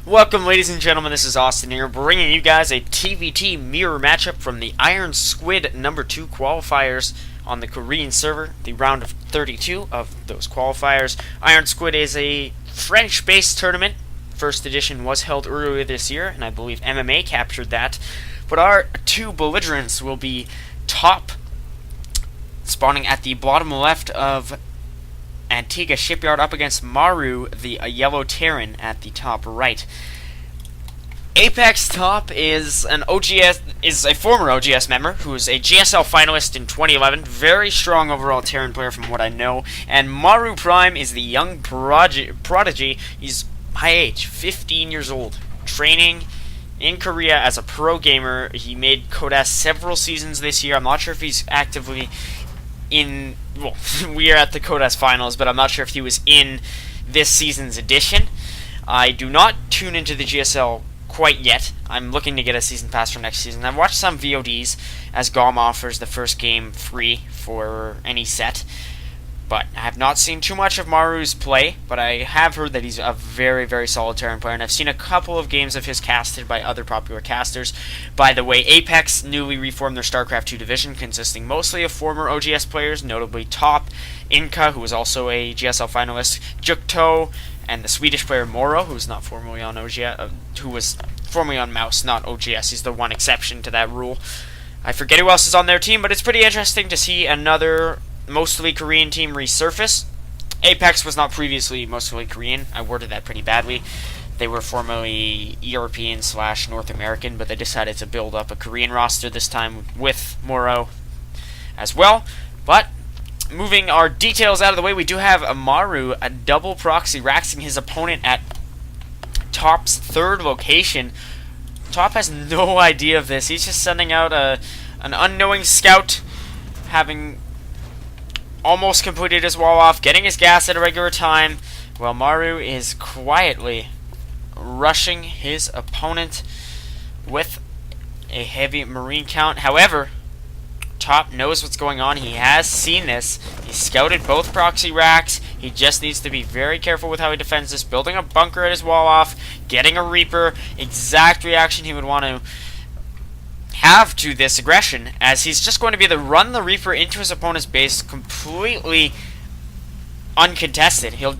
Welcome, ladies and gentlemen, this is Austin here, bringing you guys a TvT mirror matchup from the Iron Squid #2 qualifiers on the Korean server, the round of 32 of those qualifiers. Iron Squid is a French-based tournament. First edition was held earlier this year, and I believe MMA captured that. But our two belligerents will be top, spawning at the bottom left of Antigua Shipyard up against Maru, the yellow Terran, at the top right. Apex top is a former OGS member who is a GSL finalist in 2011. Very strong overall Terran player from what I know. And Maru Prime is the young prodigy. He's high age, 15 years old, training in Korea as a pro gamer. He made Kodas several seasons this year. I'm not sure if he's actively in, well, we are at the Kodas finals, but I'm not sure if he was in this season's edition. I do not tune into the GSL quite yet. I'm looking to get a season pass for next season. I've watched some VODs as GOM offers the first game free for any set, but I have not seen too much of Maru's play, but I have heard that he's a very, very solid Terran player, and I've seen a couple of games of his casted by other popular casters. By the way, Apex newly reformed their StarCraft 2 division, consisting mostly of former OGS players, notably Top, Inca, who was also a GSL finalist, Jukto, and the Swedish player Moro, who was not formerly on OGS, who was formerly on Mouse, not OGS. He's the one exception to that rule. I forget who else is on their team, but it's pretty interesting to see another mostly Korean team resurface. Apex was not previously mostly Korean. I worded that pretty badly. They were formerly European/North American, but they decided to build up a Korean roster this time with Moro as well. But moving our details out of the way, we do have Maru, a double proxy raxing his opponent at Top's third location. Top has no idea of this. He's just sending out an unknowing scout, having almost completed his wall off, getting his gas at a regular time, while Maru is quietly rushing his opponent with a heavy marine count. However, Top knows what's going on. He has seen this. He scouted both proxy racks. He just needs to be very careful with how he defends this, building a bunker at his wall off, getting a Reaper, exact reaction he would want to have to this aggression, as he's just going to be able to run the Reaper into his opponent's base completely uncontested. He'll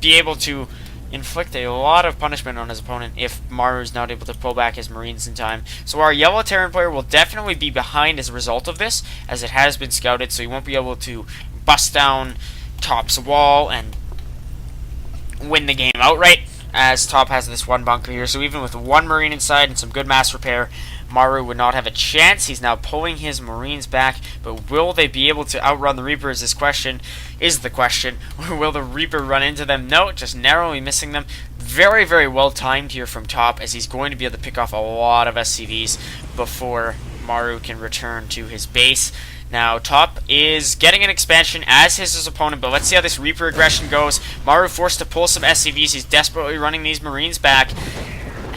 be able to inflict a lot of punishment on his opponent if Maru's not able to pull back his Marines in time. So our yellow Terran player will definitely be behind as a result of this, as it has been scouted, so he won't be able to bust down Top's wall and win the game outright, as Top has this one bunker here. So even with one Marine inside and some good mass repair, Maru would not have a chance. He's now pulling his Marines back, but will they be able to outrun the Reaper is the question. Or will the Reaper run into them? No, just narrowly missing them. Very, very well timed here from Top, as he's going to be able to pick off a lot of SCVs before Maru can return to his base. Now, Top is getting an expansion, as is his opponent, but let's see how this Reaper aggression goes. Maru forced to pull some SCVs. He's desperately running these Marines back,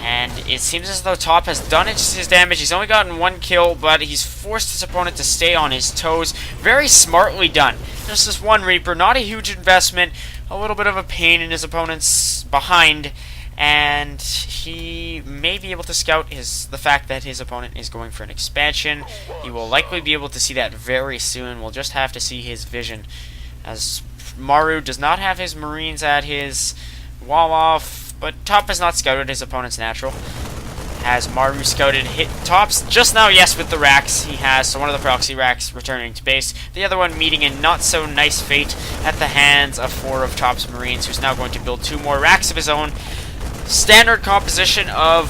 and it seems as though Top has done his damage. He's only gotten one kill, but he's forced his opponent to stay on his toes. Very smartly done. Just this one Reaper, not a huge investment, a little bit of a pain in his opponent's behind, and he may be able to scout the fact that his opponent is going for an expansion. He will likely be able to see that very soon. We'll just have to see his vision, as Maru does not have his Marines at his wall off, but Top has not scouted his opponent's natural. Has Maru scouted Top's just now? Yes, with the racks he has. So one of the proxy racks returning to base. The other one meeting a not so nice fate at the hands of 4 of Top's Marines, who's now going to build 2 more racks of his own. Standard composition of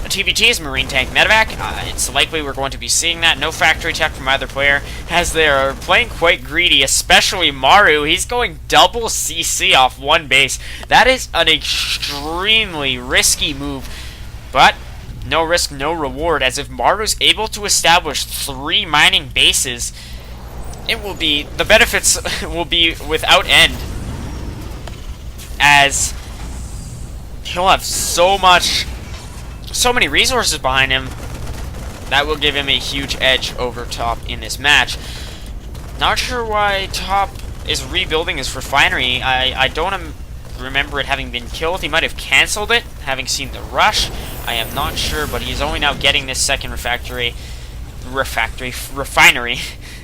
TvT's Marine Tank Medevac. It's likely we're going to be seeing that. No factory tech from either player, as they are playing quite greedy, especially Maru. He's going double CC off one base. That is an extremely risky move, but no risk, no reward, as if Maru's able to establish 3 mining bases, the benefits will be without end, as he'll have so many resources behind him that will give him a huge edge over Top in this match. Not sure why Top is rebuilding his refinery. I don't remember it having been killed. He might have cancelled it, having seen the rush. I am not sure, but he's only now getting this second refinery.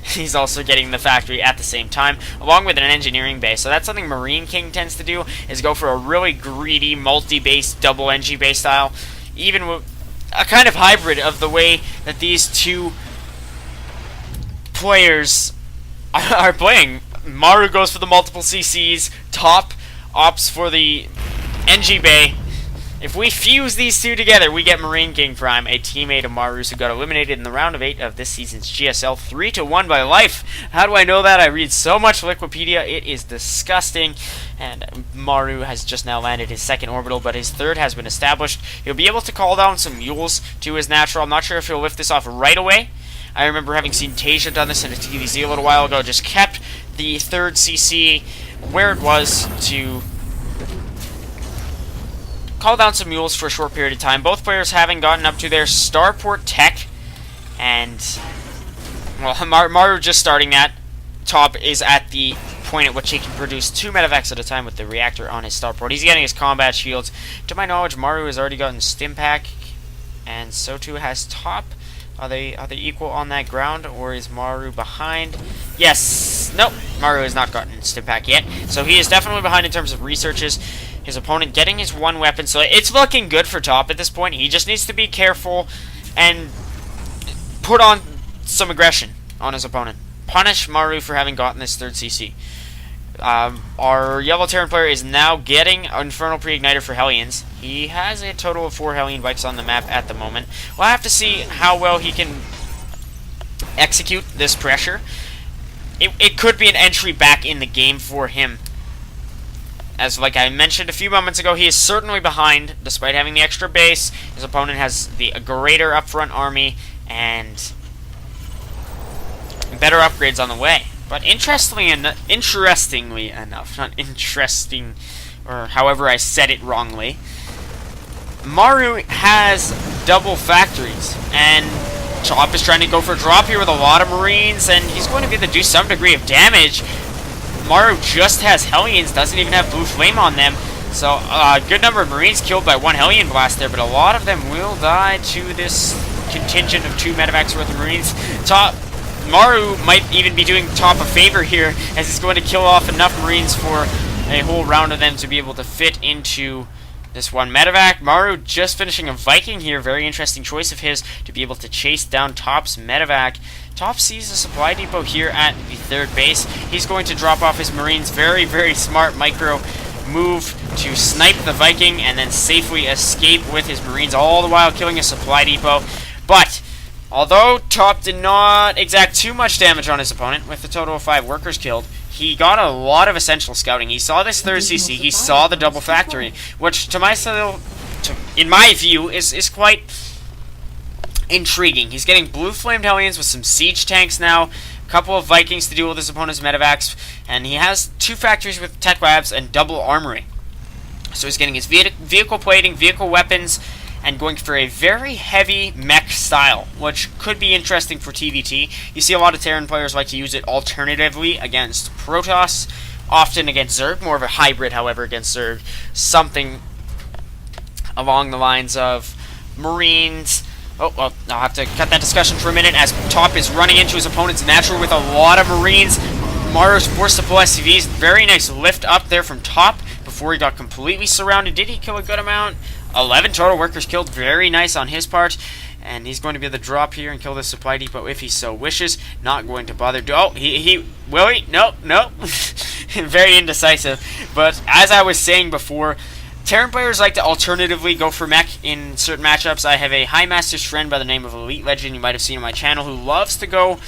He's also getting the factory at the same time, along with an engineering base. So that's something Marine King tends to do, is go for a really greedy, multi-base, double NG base style, even with a kind of hybrid of the way that these two players are playing. Maru goes for the multiple CCs, Top opts for the NG Bay. If we fuse these two together, we get Marine King Prime, a teammate of Maru's who got eliminated in the round of 8 of this season's GSL 3-1 by Life. How do I know that? I read so much Wikipedia, it is disgusting. And Maru has just now landed his second orbital, but his third has been established. He'll be able to call down some mules to his natural. I'm not sure if he'll lift this off right away. I remember having seen Tasia done this in a TvT a little while ago, just kept the third CC where it was to call down some mules for a short period of time. Both players having gotten up to their starport tech, and well, Maru just starting that. Top is at the point at which he can produce 2 medevacs at a time with the reactor on his starport. He's getting his combat shields. To my knowledge, Maru has already gotten Stimpak, and so too has Top. Are they equal on that ground, or is Maru behind? Yes. Nope. Maru has not gotten Stimpak yet, so he is definitely behind in terms of researches. His opponent getting his one weapon, so it's looking good for Top at this point. He just needs to be careful and put on some aggression on his opponent. Punish Maru for having gotten this third CC. Our Yellow Terran player is now getting Infernal Pre-Igniter for Hellions. He has a total of 4 Hellion bikes on the map at the moment. We'll have to see how well he can execute this pressure. It could be an entry back in the game for him. As like I mentioned a few moments ago, he is certainly behind, despite having the extra base. His opponent has the greater upfront army and better upgrades on the way. But interestingly enough, not interesting, or however I said it wrongly, Maru has double factories, and Top is trying to go for a drop here with a lot of Marines, and he's going to be able to do some degree of damage. Maru just has Hellions, doesn't even have Blue Flame on them, so a good number of Marines killed by 1 Hellion blast there, but a lot of them will die to this contingent of 2 medevacs worth of Marines. Maru might even be doing Top a favor here, as he's going to kill off enough Marines for a whole round of them to be able to fit into this 1 medevac. Maru just finishing a Viking here, very interesting choice of his to be able to chase down Top's medevac. Top sees a supply depot here at the third base. He's going to drop off his Marines. Very, very smart micro move to snipe the Viking and then safely escape with his Marines, all the while killing a supply depot. But although Top did not exact too much damage on his opponent, with a total of 5 workers killed, he got a lot of essential scouting. He saw this third CC, he saw the double factory, which in my view is quite intriguing. He's getting blue flamed Hellions with some siege tanks now, a couple of Vikings to deal with his opponent's medevacs, and he has 2 factories with tech labs and double armory. So he's getting his vehicle plating, vehicle weapons, and going for a very heavy mech style, which could be interesting for TvT. You see a lot of Terran players like to use it alternatively against Protoss, often against Zerg, more of a hybrid, however, against Zerg. Something along the lines of Marines. Oh, well, I'll have to cut that discussion for a minute, as Top is running into his opponent's natural with a lot of Marines. Maru's forced to pull SCVs. Very nice lift up there from Top before he got completely surrounded. Did he kill a good amount? 11 total workers killed, very nice on his part, and he's going to be able to drop here and kill this supply depot if he so wishes. Not going to bother. Oh, will he? No. Very indecisive. But as I was saying before, Terran players like to alternatively go for mech in certain matchups. I have a High Master's friend by the name of Elite Legend, you might have seen on my channel, who loves to go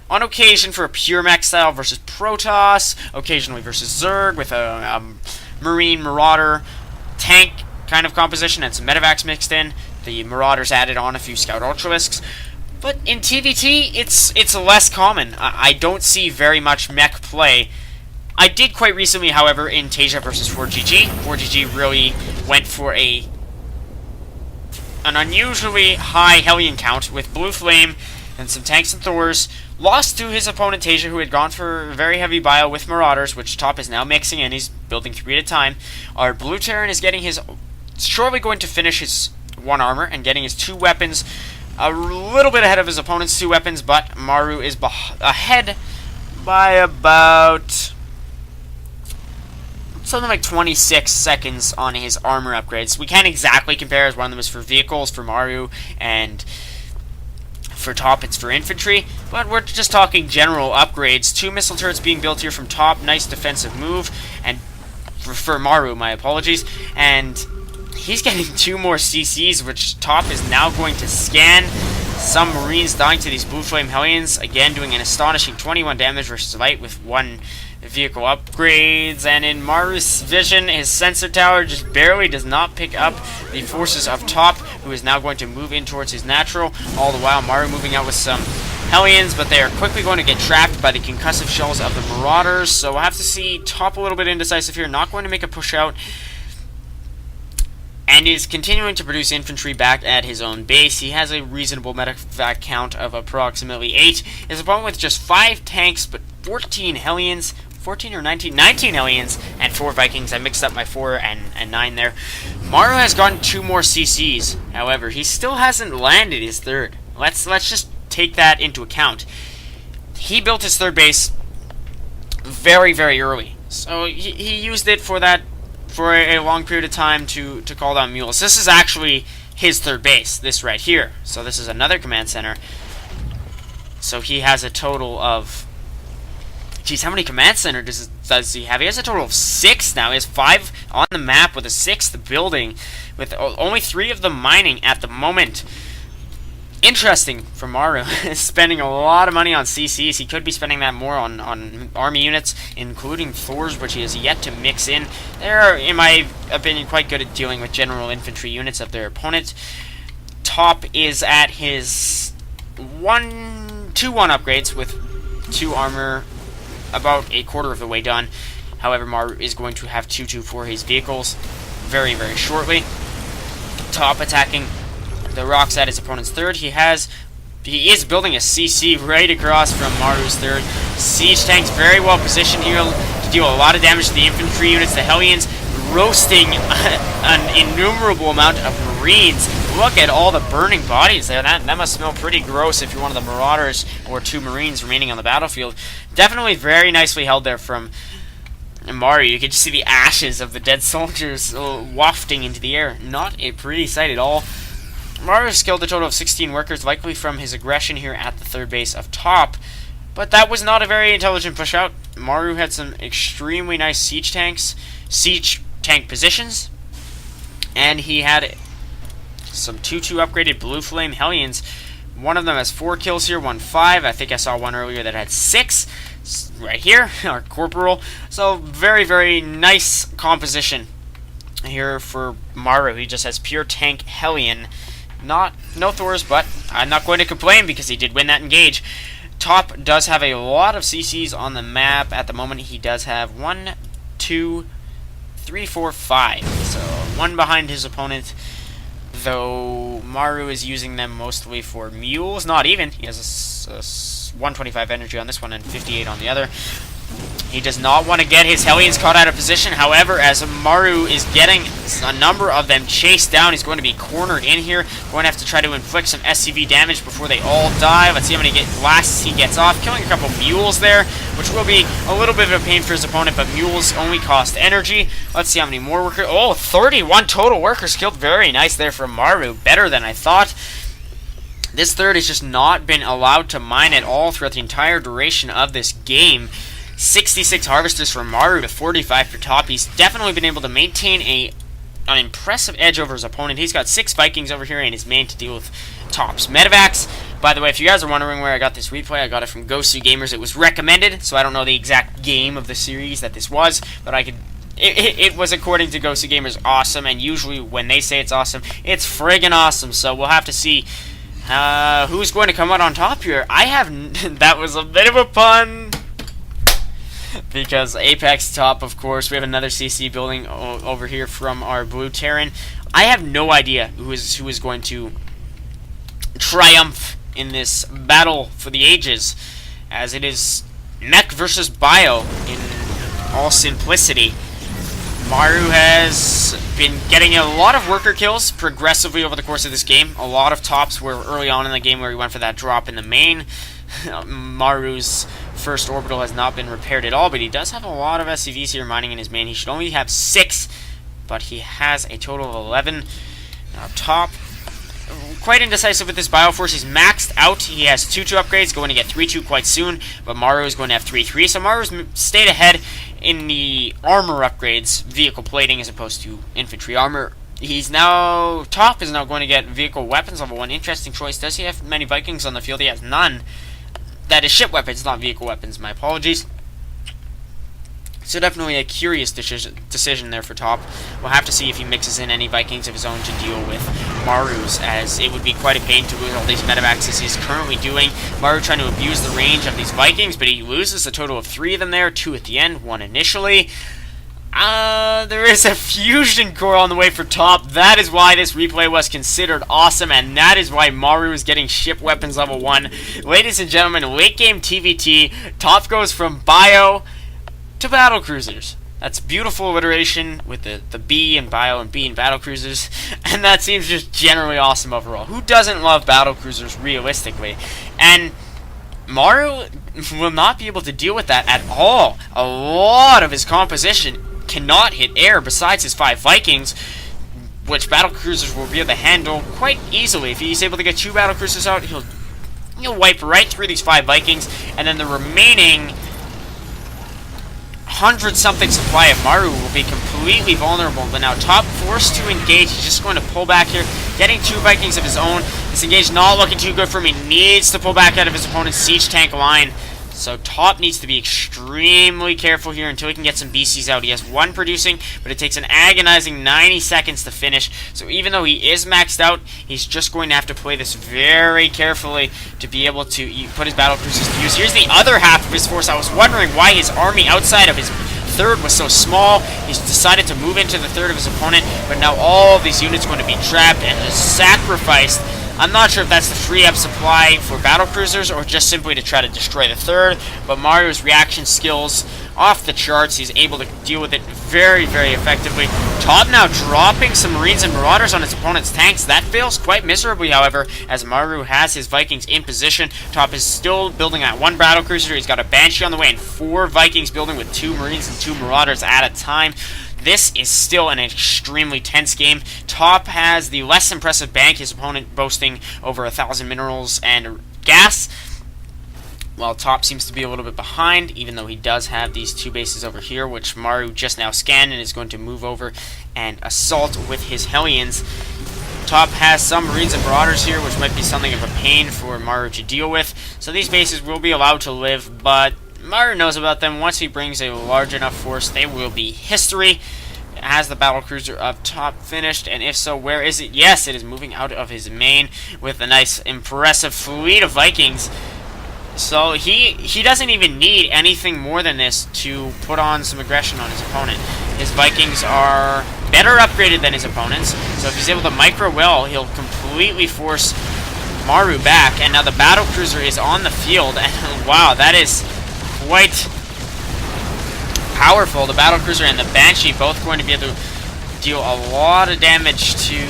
on occasion for a pure mech style versus Protoss, occasionally versus Zerg with a Marine Marauder tank kind of composition and some medevacs mixed in. The Marauders added on a few Scout Ultralisks. But in TvT, it's less common. I don't see very much mech play. I did quite recently, however, in Tasia versus 4GG. 4GG really went for an unusually high Hellion count with Blue Flame and some tanks and Thors. Lost to his opponent Tasia, who had gone for very heavy bio with Marauders, which Top is now mixing in. He's building 3 at a time. Our blue Terran is getting his... shortly going to finish his 1 armor and getting his 2 weapons a little bit ahead of his opponent's 2 weapons, but Maru is ahead by about something like 26 seconds on his armor upgrades. We can't exactly compare, as one of them is for vehicles for Maru, and for Top it's for infantry, but we're just talking general upgrades. 2 missile turrets being built here from Top, nice defensive move, and for Maru, my apologies, and he's getting 2 more CCs, which Top is now going to scan. Some Marines dying to these Blue Flame Hellions, again doing an astonishing 21 damage versus Light with 1 vehicle upgrades. And in Maru's vision, his sensor tower just barely does not pick up the forces of Top, who is now going to move in towards his natural. All the while, Maru moving out with some Hellions, but they are quickly going to get trapped by the concussive shells of the Marauders. So we'll have to see Top a little bit indecisive here, not going to make a push out, and is continuing to produce infantry back at his own base. He has a reasonable medevac count of approximately 8. His opponent with just 5 tanks, but 14 Hellions, 14 or 19? 19 Hellions, and 4 Vikings. I mixed up my 4 and 9 there. Maru has gotten 2 more CCs. However, he still hasn't landed his 3rd. Let's just take that into account. He built his 3rd base very, very early. So he used it for a long period of time to call down mules. This is actually his 3rd base, this right here. So this is another command center. So he has a total of... Geez, how many command centers does he have? He has a total of 6 now. He has 5 on the map with a 6th building, with only 3 of them mining at the moment. Interesting for Maru, spending a lot of money on CCs. He could be spending that more on army units, including Thors, which he has yet to mix in. They're, in my opinion, quite good at dealing with general infantry units of their opponent. Top is at his 2-1 upgrades with 2 armor, about a quarter of the way done. However, Maru is going to have 2-2 for his vehicles very, very shortly. Top attacking the rocks at his opponent's 3rd. He is building a CC right across from Maru's 3rd. Siege tanks very well positioned here to deal a lot of damage to the infantry units. The Hellions roasting an innumerable amount of Marines. Look at all the burning bodies there. That must smell pretty gross if you're one of the Marauders or 2 Marines remaining on the battlefield. Definitely very nicely held there from Maru. You can just see the ashes of the dead soldiers wafting into the air. Not a pretty sight at all. Maru has killed a total of 16 workers, likely from his aggression here at the 3rd base of Top. But that was not a very intelligent push out. Maru had some extremely nice siege tank positions, and he had some 2-2 upgraded Blue Flame Hellions. One of them has 4 kills here, 1 5. I think I saw one earlier that had 6. Right here, our Corporal. So very, very nice composition here for Maru. He just has pure tank Hellion. No Thors, but I'm not going to complain because he did win that engage. Top does have a lot of CCs on the map at the moment. He does have 1, 2, 3, 4, 5. So 1 behind his opponent, though Maru is using them mostly for mules. Not even. He has a 125 energy on this one and 58 on the other. He does not want to get his Hellions caught out of position. However, as Maru is getting a number of them chased down, he's going to be cornered in here. Going to have to try to inflict some SCV damage before they all die. Let's see how many blasts he gets off. Killing a couple mules there, which will be a little bit of a pain for his opponent, but mules only cost energy. Let's see how many more workers. Oh, 31 total workers killed. Very nice there from Maru. Better than I thought. This 3rd has just not been allowed to mine at all throughout the entire duration of this game. 66 harvesters for Maru to 45 for Top. He's definitely been able to maintain an impressive edge over his opponent. He's got 6 Vikings over here and his main to deal with Top's medevacs. By the way, if you guys are wondering where I got this replay, I got it from Gosu Gamers. It was recommended, so I don't know the exact game of the series that this was, but it was, according to Gosu Gamers, awesome, and usually when they say it's awesome, it's friggin' awesome. So we'll have to see who's going to come out on top here. That was a bit of a pun, because Apex Top, of course. We have another CC building over here from our Blue Terran. I have no idea who is going to triumph in this battle for the ages, as it is mech versus bio in all simplicity. Maru has been getting a lot of worker kills progressively over the course of this game. A lot of tops were early on in the game where he went for that drop in the main. Maru's first orbital has not been repaired at all, but he does have a lot of SCVs here mining in his main. He should only have 6, but he has a total of 11. Now top, quite indecisive with this Bioforce. He's maxed out. He has 2-2 upgrades, going to get 3-2 quite soon, but Maru is going to have 3-3. So Maru's stayed ahead in the armor upgrades, vehicle plating as opposed to infantry armor. Top is now going to get vehicle weapons level 1. Interesting choice. Does he have many Vikings on the field? He has none. That is ship weapons, not vehicle weapons. My apologies. So definitely a curious decision there for Top. We'll have to see if he mixes in any Vikings of his own to deal with Maru's, as it would be quite a pain to lose all these medevacs as he's currently doing. Maru trying to abuse the range of these Vikings, but he loses a total of 3 of them there, 2 at the end, 1 initially. There is a fusion core on the way for Top. That is why this replay was considered awesome, and that is why Maru is getting ship weapons level 1. Ladies and gentlemen, late game TvT, Top goes from bio to battle cruisers. That's beautiful alliteration with the B in bio and B in battle cruisers, and that seems just generally awesome overall. Who doesn't love battle cruisers realistically? And Maru will not be able to deal with that at all. A lot of his composition cannot hit air besides his 5 Vikings, which battle cruisers will be able to handle quite easily. If he's able to get 2 battle cruisers out, he'll wipe right through these 5 Vikings, and then the remaining 100-something supply of Maru will be completely vulnerable. But now Top forced to engage. He's just going to pull back here, getting 2 Vikings of his own. This engage not looking too good for him. He needs to pull back out of his opponent's siege tank line. So Top needs to be extremely careful here until he can get some BCs out. He has 1 producing, but it takes an agonizing 90 seconds to finish. So even though he is maxed out, he's just going to have to play this very carefully to be able to put his battle cruisers to use. Here's the other half of his force. I was wondering why his army outside of his third was so small. He's decided to move into the third of his opponent, but now all of these units are going to be trapped and just sacrificed. I'm not sure if that's to free up supply for battle cruisers or just simply to try to destroy the third, but Maru's reaction skills off the charts. He's able to deal with it very, very effectively. Top now dropping some Marines and Marauders on his opponent's tanks. That fails quite miserably, however, as Maru has his Vikings in position. Top is still building that 1 battle cruiser. He's got a Banshee on the way and 4 Vikings building with 2 Marines and 2 Marauders at a time. This is still an extremely tense game. Top has the less impressive bank, his opponent boasting over 1,000 minerals and gas, while Top seems to be a little bit behind, even though he does have these 2 bases over here, which Maru just now scanned and is going to move over and assault with his Hellions. Top has some Marines and Marauders here, which might be something of a pain for Maru to deal with. So these bases will be allowed to live, but Maru knows about them. Once he brings a large enough force, they will be history. Has the battle cruiser up top finished? And if so, where is it? Yes, it is moving out of his main with a nice, impressive fleet of Vikings. So he doesn't even need anything more than this to put on some aggression on his opponent. His Vikings are better upgraded than his opponents, so if he's able to micro well, he'll completely force Maru back. And now the battle cruiser is on the field, and wow, that is quite powerful. The battle cruiser and the Banshee both going to be able to deal a lot of damage to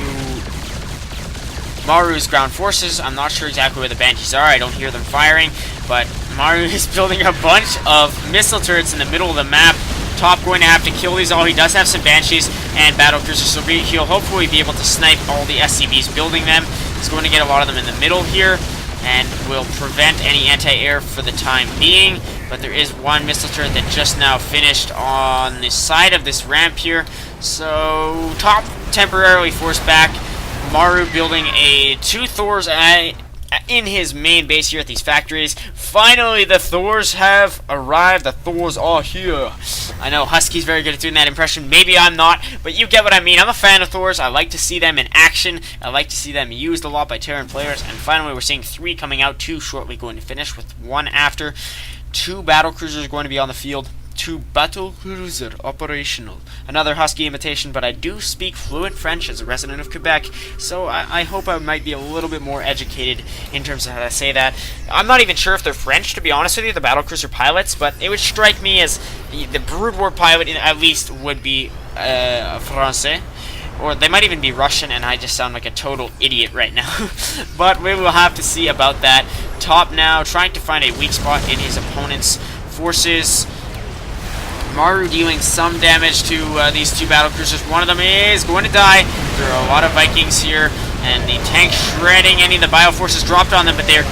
Maru's ground forces. I'm not sure exactly where the Banshees are. I don't hear them firing, but Maru is building a bunch of missile turrets in the middle of the map. Top going to have to kill these all. He does have some Banshees and battle cruisers, so he'll hopefully be able to snipe all the SCVs building them. He's going to get a lot of them in the middle here, and will prevent any anti-air for the time being. But there is 1 missile turret that just now finished on the side of this ramp here. So Top temporarily forced back. Maru building 2 Thors in his main base here at these factories. Finally, the Thors have arrived. The Thors are here. I know Husky's very good at doing that impression. Maybe I'm not, but you get what I mean. I'm a fan of Thors. I like to see them in action. I like to see them used a lot by Terran players. And finally, we're seeing 3 coming out, 2 shortly going to finish, with 1 after. 2 battle cruisers going to be on the field. to battle cruiser operational. Another Husky imitation, but I do speak fluent French as a resident of Quebec, so I hope I might be a little bit more educated in terms of how to say that. I'm not even sure if they're French, to be honest with you, the battlecruiser pilots, but it would strike me as the Brood War pilot at least would be Francais. Or they might even be Russian, and I just sound like a total idiot right now. But we will have to see about that. Top now, trying to find a weak spot in his opponent's forces. Maru dealing some damage to these two battlecruisers. One of them is going to die. There are a lot of Vikings here, and the tank shredding any of the bioforces dropped on them, but they are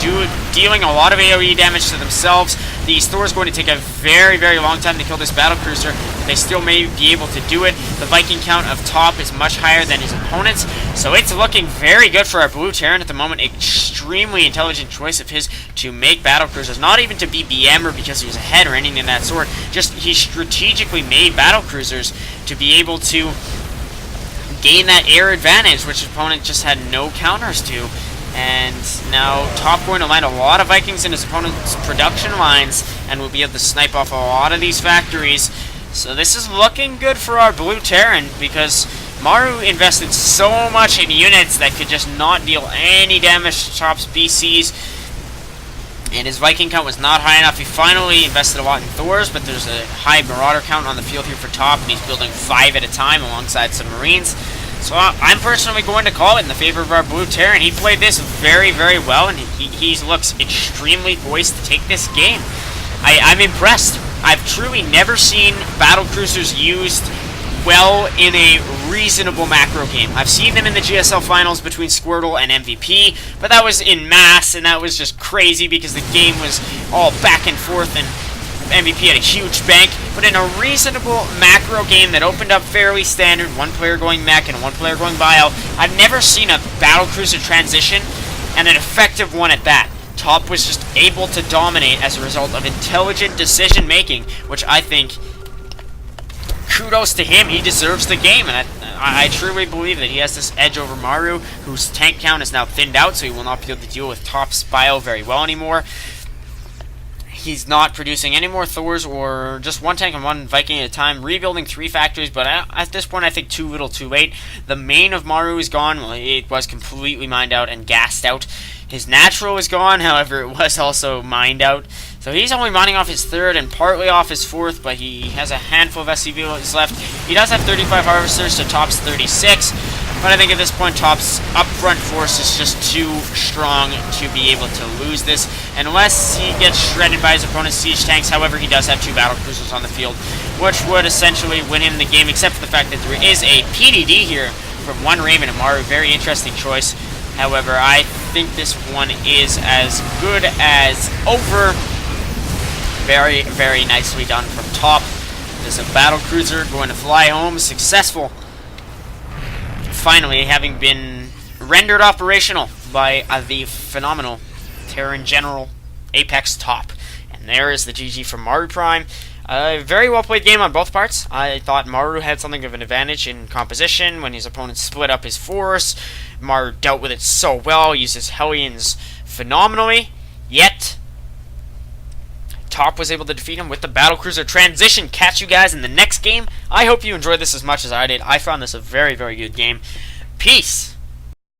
dealing a lot of AoE damage to themselves. These Thor's going to take a very, very long time to kill this battlecruiser, but they still may be able to do it. The Viking count of Top is much higher than his opponent's, so it's looking very good for our Blue Terran at the moment. Extremely intelligent choice of his to make battlecruisers, not even to be BM or because he was ahead or anything of that sort. Just he strategically made battlecruisers to be able to gain that air advantage, which his opponent just had no counters to. And now Top going to land a lot of Vikings in his opponent's production lines and will be able to snipe off a lot of these factories. So this is looking good for our Blue Terran, because Maru invested so much in units that could just not deal any damage to Top's BCs, and his Viking count was not high enough. He finally invested a lot in Thors, but there's a high Marauder count on the field here for Top, and he's building 5 at a time alongside some Marines. So I'm personally going to call it in the favor of our Blue Terran. He played this very, very well, and he looks extremely poised to take this game. I'm impressed. I've truly never seen battlecruisers used well in a reasonable macro game. I've seen them in the GSL finals between Squirtle and MVP, but that was in mass, and that was just crazy because the game was all back and forth, and MVP had a huge bank. But in a reasonable macro game that opened up fairly standard, one player going mech and one player going bio, I've never seen a battlecruiser transition, and an effective one at that. Top was just able to dominate as a result of intelligent decision making, which I think, kudos to him, he deserves the game, and I truly believe that he has this edge over Maru, whose tank count is now thinned out, so he will not be able to deal with Top's bio very well anymore. He's not producing any more Thors, or just one tank and one Viking at a time, rebuilding 3 factories, but at this point I think too little too late. The main of Maru is gone. Well, it was completely mined out and gassed out. His natural is gone, however, it was also mined out. So he's only mining off his 3rd and partly off his 4th, but he has a handful of SCVs left. He does have 35 harvesters, so Top's 36. But I think at this point, Top's upfront force is just too strong to be able to lose this, unless he gets shredded by his opponent's siege tanks. However, he does have 2 battlecruisers on the field, which would essentially win him the game, except for the fact that there is a PDD here from one Raven and Maru. Very interesting choice. However, I think this one is as good as over. Very, very nicely done from Top. There's a battlecruiser going to fly home, successful. Finally, having been rendered operational by the phenomenal Terran General Apex Top. And there is the GG from Maru Prime. A very well played game on both parts. I thought Maru had something of an advantage in composition when his opponent split up his force. Maru dealt with it so well, used his Hellions phenomenally, yet Top was able to defeat him with the battlecruiser transition. Catch you guys in the next game. I hope you enjoyed this as much as I did. I found this a very, very good game. Peace!